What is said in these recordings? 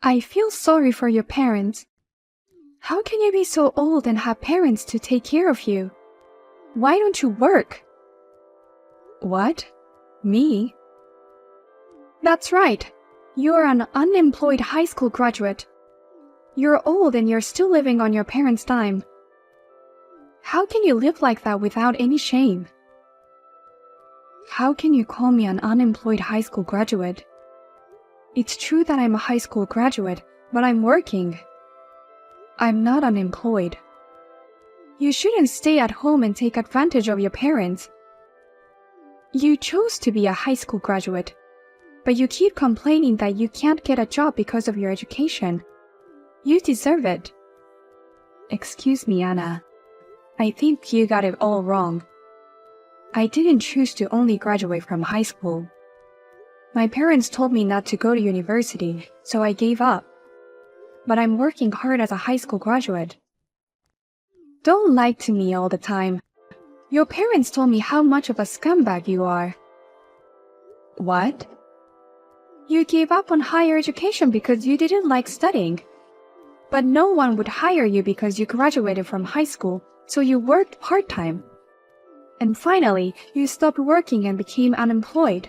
I feel sorry for your parents. How can you be so old and have parents to take care of you? Why don't you work? What? Me? That's right. You're an unemployed high school graduate. You're old and you're still living on your parents' dime. How can you live like that without any shame? How can you call me an unemployed high school graduate? It's true that I'm a high school graduate, but I'm working. I'm not unemployed. You shouldn't stay at home and take advantage of your parents. You chose to be a high school graduate, but you keep complaining that you can't get a job because of your education. You deserve it. Excuse me, Anna. I think you got it all wrong. I didn't choose to only graduate from high school. My parents told me not to go to university, so I gave up. But I'm working hard as a high school graduate. Don't lie to me all the time. Your parents told me how much of a scumbag you are. What? You gave up on higher education because you didn't like studying. But no one would hire you because you graduated from high school, so you worked part-time. And finally, you stopped working and became unemployed.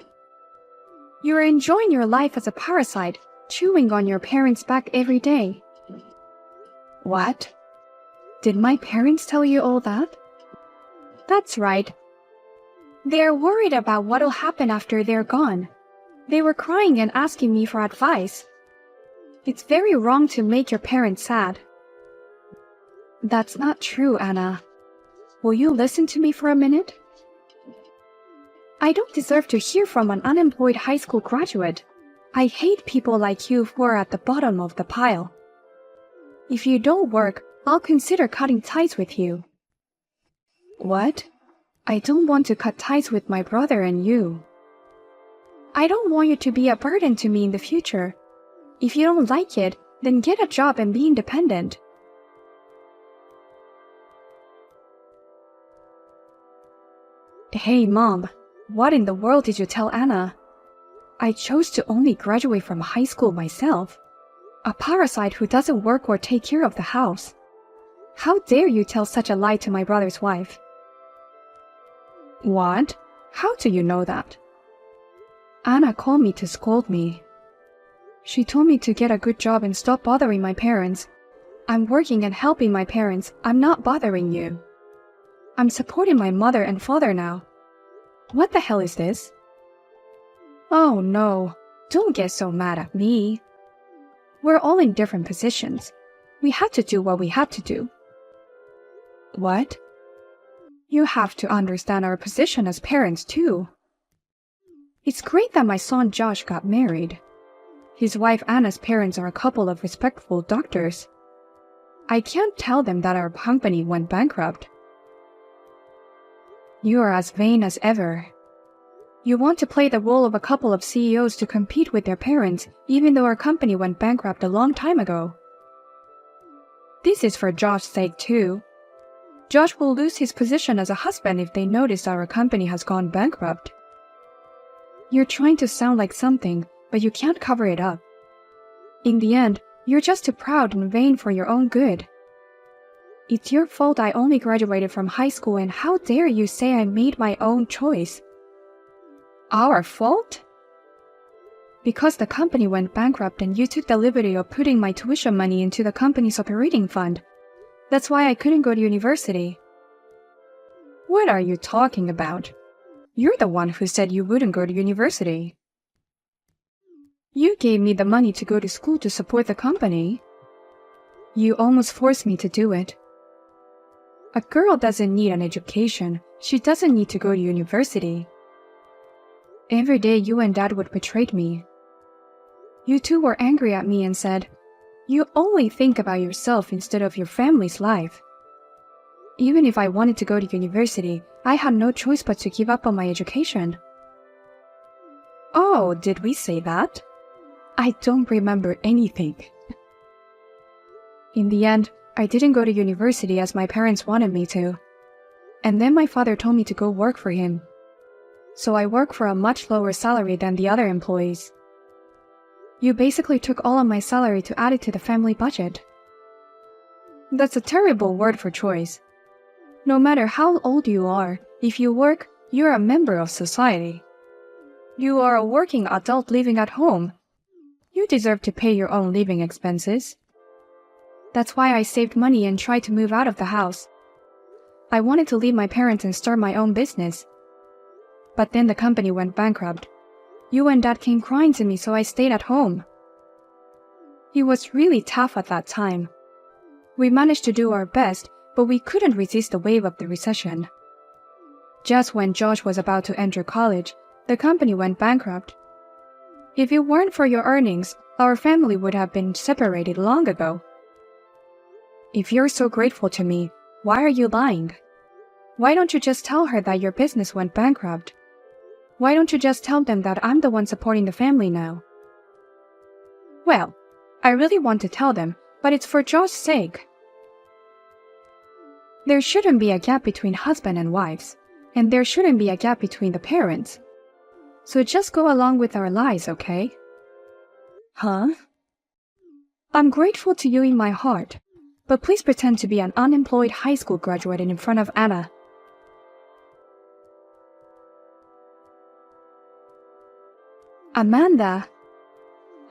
You're enjoying your life as a parasite, chewing on your parents' back every day. What? Did my parents tell you all that? That's right. They're worried about what'll happen after they're gone. They were crying and asking me for advice. It's very wrong to make your parents sad. That's not true, Anna. Will you listen to me for a minute? I don't deserve to hear from an unemployed high school graduate. I hate people like you who are at the bottom of the pile. If you don't work, I'll consider cutting ties with you. What? I don't want to cut ties with my brother and you. I don't want you to be a burden to me in the future. If you don't like it, then get a job and be independent. Hey, Mom. What in the world did you tell Anna? I chose to only graduate from high school myself. A parasite who doesn't work or take care of the house. How dare you tell such a lie to my brother's wife? What? How do you know that? Anna called me to scold me. She told me to get a good job and stop bothering my parents. I'm working and helping my parents. I'm not bothering you. I'm supporting my mother and father now. What the hell is this? Oh no, don't get so mad at me. We're all in different positions. We had to do what we had to do. What? You have to understand our position as parents too. It's great that my son Josh got married. His wife Anna's parents are a couple of respectful doctors. I can't tell them that our company went bankrupt. You are as vain as ever. You want to play the role of a couple of CEOs to compete with their parents, even though our company went bankrupt a long time ago. This is for Josh's sake too. Josh will lose his position as a husband if they notice our company has gone bankrupt. You're trying to sound like something, but you can't cover it up. In the end, you're just too proud and vain for your own good. It's your fault I only graduated from high school, and how dare you say I made my own choice? Our fault? Because the company went bankrupt and you took the liberty of putting my tuition money into the company's operating fund. That's why I couldn't go to university. What are you talking about? You're the one who said you wouldn't go to university. You gave me the money to go to school to support the company. You almost forced me to do it. A girl doesn't need an education. She doesn't need to go to university. Every day you and Dad would betray me. You two were angry at me and said, "You only think about yourself instead of your family's life." Even if I wanted to go to university, I had no choice but to give up on my education. Oh, did we say that? I don't remember anything. In the end, I didn't go to university as my parents wanted me to. And then my father told me to go work for him. So I work for a much lower salary than the other employees. You basically took all of my salary to add it to the family budget. That's a terrible word for choice. No matter how old you are, if you work, you're a member of society. You are a working adult living at home. You deserve to pay your own living expenses. That's why I saved money and tried to move out of the house. I wanted to leave my parents and start my own business. But then the company went bankrupt. You and Dad came crying to me, so I stayed at home. It was really tough at that time. We managed to do our best, but we couldn't resist the wave of the recession. Just when Josh was about to enter college, the company went bankrupt. If it weren't for your earnings, our family would have been separated long ago. If you're so grateful to me, why are you lying? Why don't you just tell her that your business went bankrupt? Why don't you just tell them that I'm the one supporting the family now? Well, I really want to tell them, but it's for Josh's sake. There shouldn't be a gap between husband and wives, and there shouldn't be a gap between the parents. So just go along with our lies, okay? Huh? I'm grateful to you in my heart, but please pretend to be an unemployed high school graduate in front of Anna. Amanda,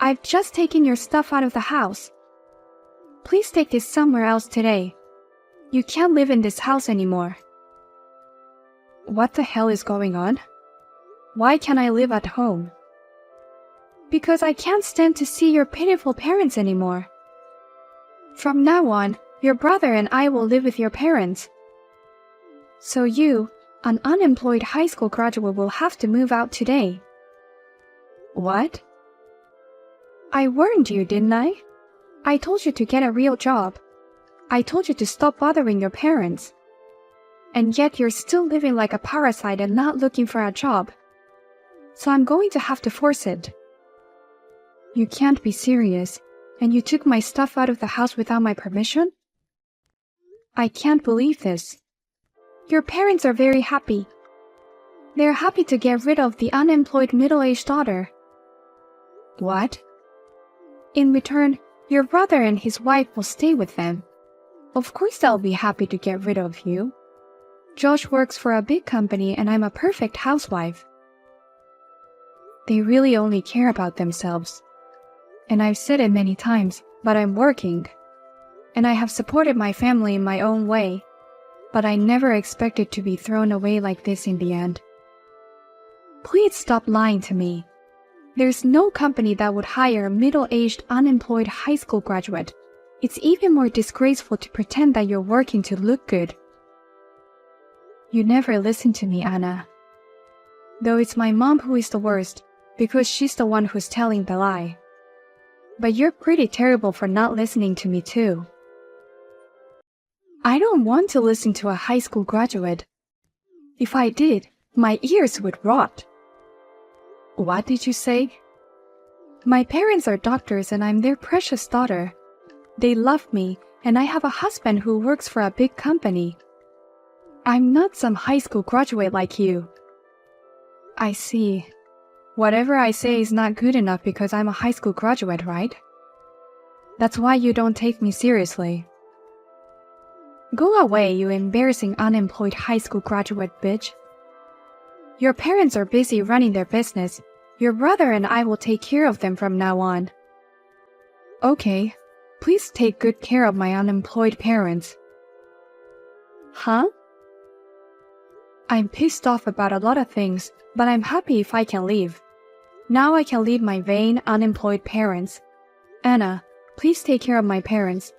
I've just taken your stuff out of the house. Please take this somewhere else today. You can't live in this house anymore. What the hell is going on? Why can't I live at home? Because I can't stand to see your pitiful parents anymore. From now on, your brother and I will live with your parents. So you, an unemployed high school graduate, will have to move out today. What? I warned you, didn't I? I told you to get a real job. I told you to stop bothering your parents. And yet you're still living like a parasite and not looking for a job. So I'm going to have to force it. You can't be serious, and you took my stuff out of the house without my permission? I can't believe this. Your parents are very happy. They're happy to get rid of the unemployed middle-aged daughter. What? In return, your brother and his wife will stay with them. Of course they'll be happy to get rid of you. Josh works for a big company and I'm a perfect housewife. They really only care about themselves. And I've said it many times, but I'm working. And I have supported my family in my own way. But I never expected to be thrown away like this in the end. Please stop lying to me. There's no company that would hire a middle-aged, unemployed high school graduate. It's even more disgraceful to pretend that you're working to look good. You never listen to me, Anna. Though it's my mom who is the worst, because she's the one who's telling the lie. But you're pretty terrible for not listening to me too. I don't want to listen to a high school graduate. If I did, my ears would rot. What did you say? My parents are doctors and I'm their precious daughter. They love me, and I have a husband who works for a big company. I'm not some high school graduate like you. I see. Whatever I say is not good enough because I'm a high school graduate, right? That's why you don't take me seriously. Go away, you embarrassing unemployed high school graduate bitch. Your parents are busy running their business. Your brother and I will take care of them from now on. Okay, please take good care of my unemployed parents. Huh? I'm pissed off about a lot of things, but I'm happy if I can leave. Now I can leave my vain, unemployed parents. Anna, please take care of my parents.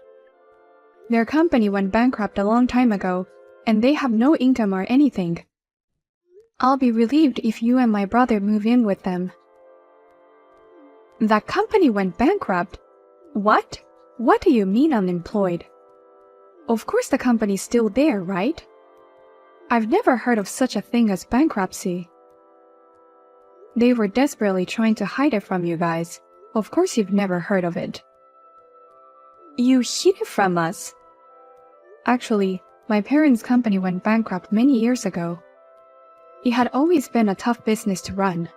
Their company went bankrupt a long time ago, and they have no income or anything. I'll be relieved if you and my brother move in with them. That company went bankrupt? What? What do you mean unemployed? Of course the company's still there, right? I've never heard of such a thing as bankruptcy. They were desperately trying to hide it from you guys. Of course you've never heard of it. You hid it from us. Actually, my parents' company went bankrupt many years ago. It had always been a tough business to run.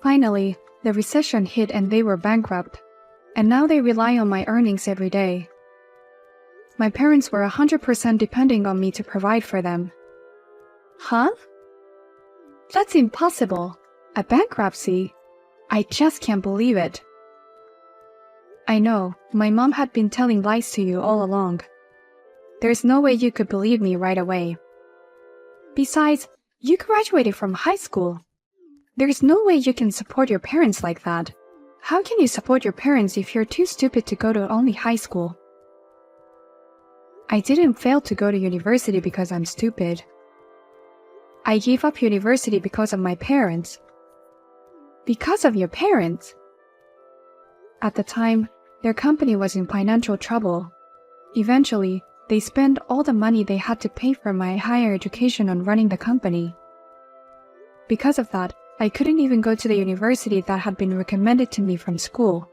Finally, The recession hit and they were bankrupt, and now they rely on my earnings every day. My parents were 100% depending on me to provide for them. Huh? That's impossible. A bankruptcy? I just can't believe it. I know, my mom had been telling lies to you all along. There's no way you could believe me right away. Besides, you graduated from high school. There's no way you can support your parents like that. How can you support your parents if you're too stupid to go to only high school? I didn't fail to go to university because I'm stupid. I gave up university because of my parents. Because of your parents? At the time, their company was in financial trouble. Eventually, they spent all the money they had to pay for my higher education on running the company. Because of that, I couldn't even go to the university that had been recommended to me from school.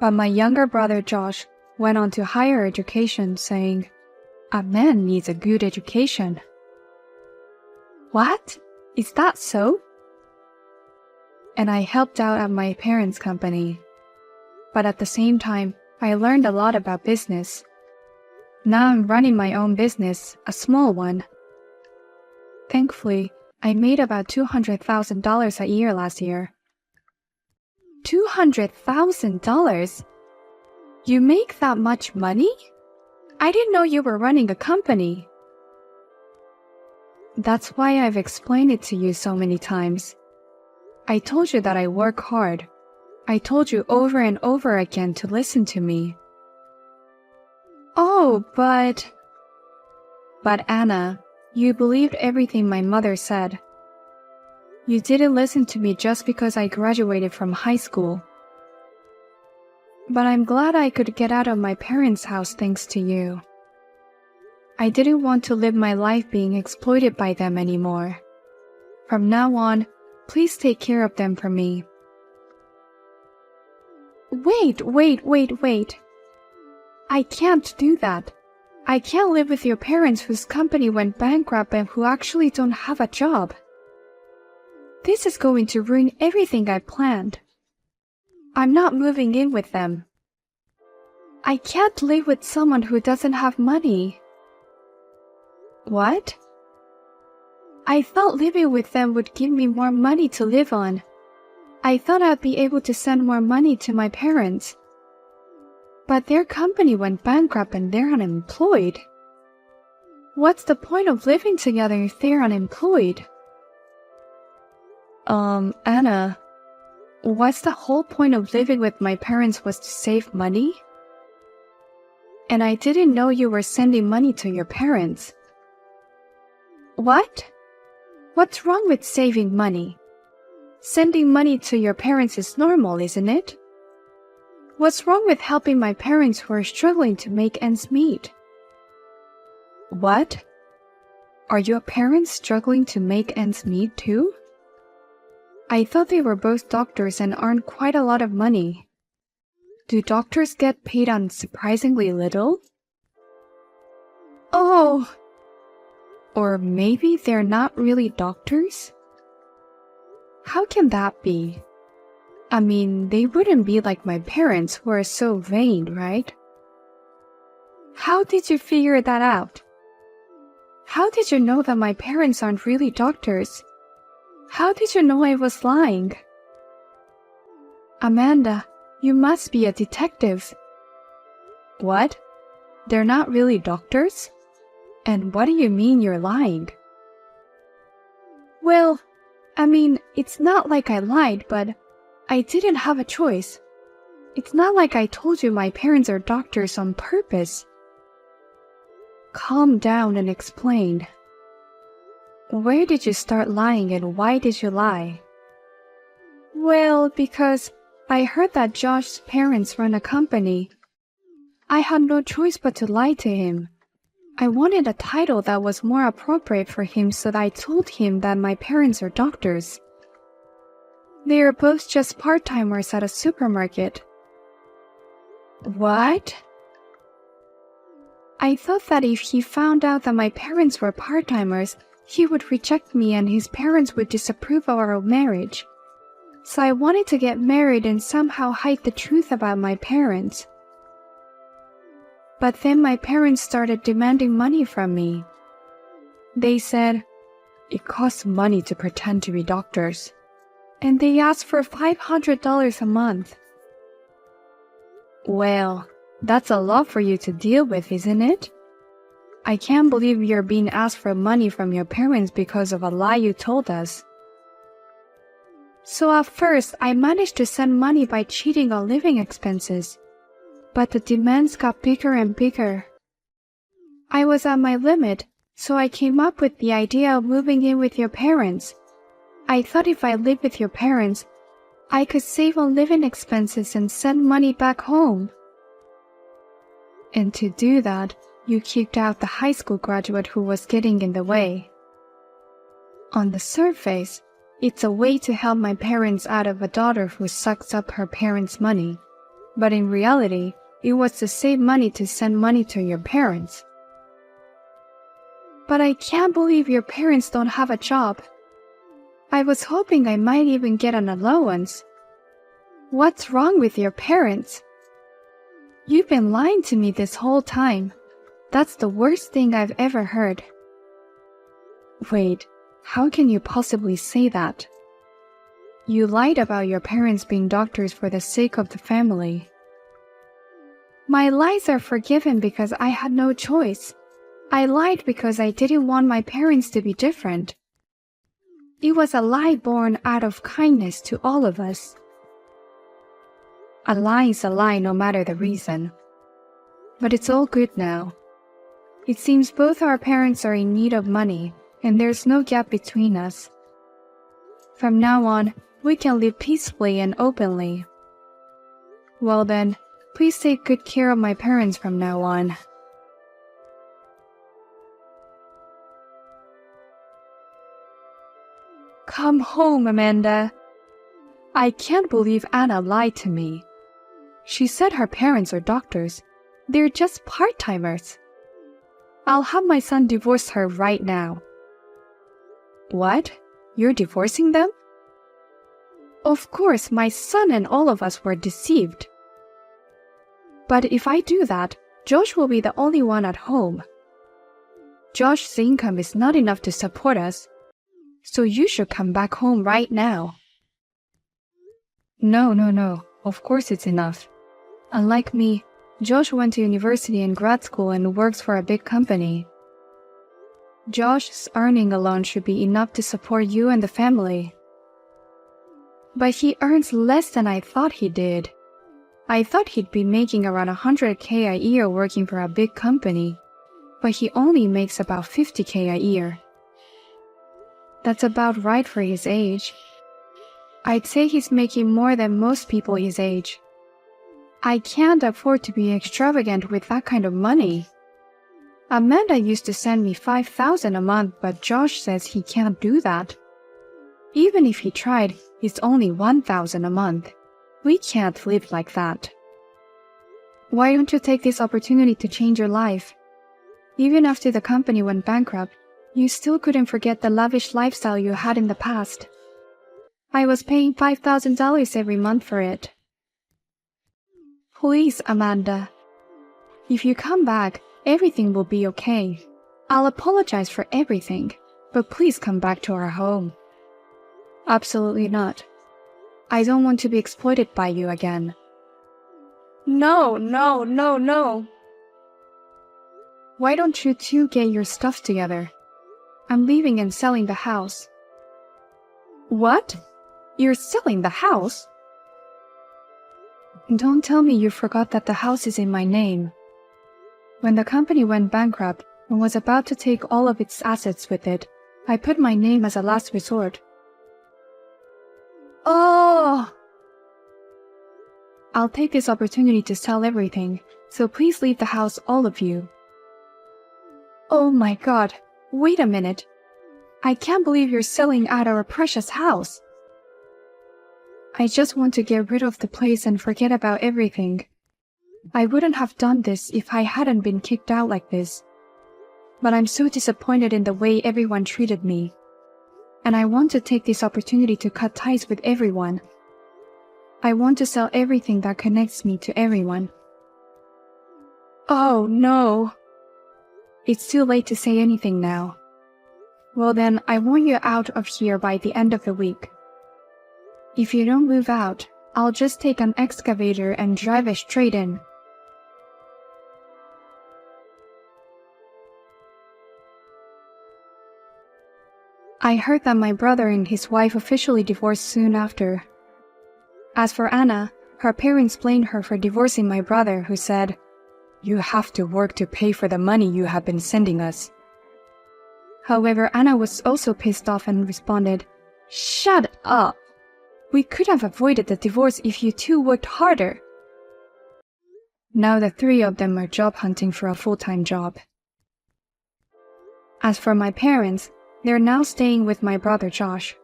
But my younger brother Josh went on to higher education saying, "A man needs a good education." What? Is that so? And I helped out at my parents' company. But at the same time, I learned a lot about business. Now I'm running my own business, a small one. Thankfully, I made about $200,000 a year last year. $200,000? You make that much money? I didn't know you were running a company. That's why I've explained it to you so many times. I told you that I work hard. I told you over and over again to listen to me. Oh, but Anna, you believed everything my mother said. You didn't listen to me just because I graduated from high school. But I'm glad I could get out of my parents' house thanks to you. I didn't want to live my life being exploited by them anymore. From now on, please take care of them for me. Wait. I can't do that. I can't live with your parents whose company went bankrupt and who actually don't have a job. This is going to ruin everything I planned. I'm not moving in with them. I can't live with someone who doesn't have money. What? I thought living with them would give me more money to live on. I thought I'd be able to send more money to my parents. But their company went bankrupt and they're unemployed. What's the point of living together if they're unemployed? Anna, what's the whole point of living with my parents was to save money? And I didn't know you were sending money to your parents. What? What's wrong with saving money? Sending money to your parents is normal, isn't it? What's wrong with helping my parents who are struggling to make ends meet? What? Are your parents struggling to make ends meet too? I thought they were both doctors and earned quite a lot of money. Do doctors get paid unsurprisingly little? Oh! Or maybe they're not really doctors? How can that be? I mean, they wouldn't be like my parents who are so vain, right? How did you figure that out? How did you know that my parents aren't really doctors? How did you know I was lying? Amanda, you must be a detective. What? They're not really doctors? And what do you mean you're lying? Well, I mean, it's not like I lied, but I didn't have a choice. It's not like I told you my parents are doctors on purpose. Calm down and explain. Where did you start lying and why did you lie? Well, because I heard that Josh's parents run a company. I had no choice but to lie to him. I wanted a title that was more appropriate for him, so I told him that my parents are doctors. They are both just part-timers at a supermarket. What? I thought that if he found out that my parents were part-timers, He would reject me and his parents would disapprove of our marriage. So I wanted to get married and somehow hide the truth about my parents. But then my parents started demanding money from me. They said, "It costs money to pretend to be doctors." And they asked for $500 a month. Well, that's a lot for you to deal with, isn't it? I can't believe you're being asked for money from your parents because of a lie you told us. So at first, I managed to send money by cheating on living expenses. But the demands got bigger and bigger. I was at my limit, so I came up with the idea of moving in with your parents. I thought if I lived with your parents, I could save on living expenses and send money back home. And to do that, you kicked out the high school graduate who was getting in the way. On the surface, it's a way to help my parents out of a daughter who sucks up her parents' money. But in reality, it was to save money to send money to your parents. But I can't believe your parents don't have a job. I was hoping I might even get an allowance. What's wrong with your parents? You've been lying to me this whole time. That's the worst thing I've ever heard. Wait, how can you possibly say that? You lied about your parents being doctors for the sake of the family. My lies are forgiven because I had no choice. I lied because I didn't want my parents to be different. It was a lie born out of kindness to all of us. A lie is a lie no matter the reason. But it's all good now. It seems both our parents are in need of money, and there's no gap between us. From now on, we can live peacefully and openly. Well then, please take good care of my parents from now on. Come home, Amanda. I can't believe Anna lied to me. She said her parents are doctors. They're just part-timers. I'll have my son divorce her right now. What? You're divorcing them? Of course, my son and all of us were deceived. But if I do that, Josh will be the only one at home. Josh's income is not enough to support us, so you should come back home right now. No. Of course it's enough. Unlike me, Josh went to university and grad school and works for a big company. Josh's earning alone should be enough to support you and the family. But he earns less than I thought he did. I thought he'd be making around $100K a year working for a big company, but he only makes about $50K a year. That's about right for his age. I'd say he's making more than most people his age. I can't afford to be extravagant with that kind of money. Amanda used to send me $5,000 a month, but Josh says he can't do that. Even if he tried, it's only $1,000 a month. We can't live like that. Why don't you take this opportunity to change your life? Even after the company went bankrupt, you still couldn't forget the lavish lifestyle you had in the past. I was paying $5,000 every month for it. Please, Amanda. If you come back, everything will be okay. I'll apologize for everything, but please come back to our home. Absolutely not. I don't want to be exploited by you again. No. Why don't you two get your stuff together? I'm leaving and selling the house. What? You're selling the house? Don't tell me you forgot that the house is in my name. When the company went bankrupt and was about to take all of its assets with it, I put my name as a last resort. Oh! I'll take this opportunity to sell everything, so please leave the house, all of you. Oh my God, wait a minute. I can't believe you're selling out our precious house. I just want to get rid of the place and forget about everything. I wouldn't have done this if I hadn't been kicked out like this. but I'm so disappointed in the way everyone treated me. And I want to take this opportunity to cut ties with everyone. I want to sell everything that connects me to everyone. Oh, no. It's too late to say anything now. Well then, I want you out of here by the end of the week. If you don't move out, I'll just take an excavator and drive it straight in. I heard that my brother and his wife officially divorced soon after. As for Anna, her parents blamed her for divorcing my brother, who said, "You have to work to pay for the money you have been sending us." However, Anna was also pissed off and responded, "Shut up! We could have avoided the divorce if you two worked harder." Now the three of them are job hunting for a full-time job. As for my parents, they're now staying with my brother Josh.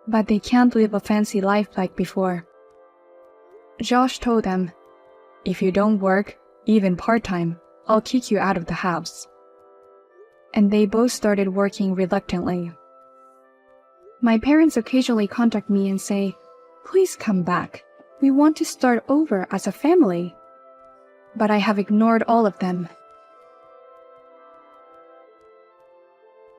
But they can't live a fancy life like before. Josh told them, "If you don't work, even part-time, I'll kick you out of the house." And they both started working reluctantly. My parents occasionally contact me and say, "Please come back. We want to start over as a family." But I have ignored all of them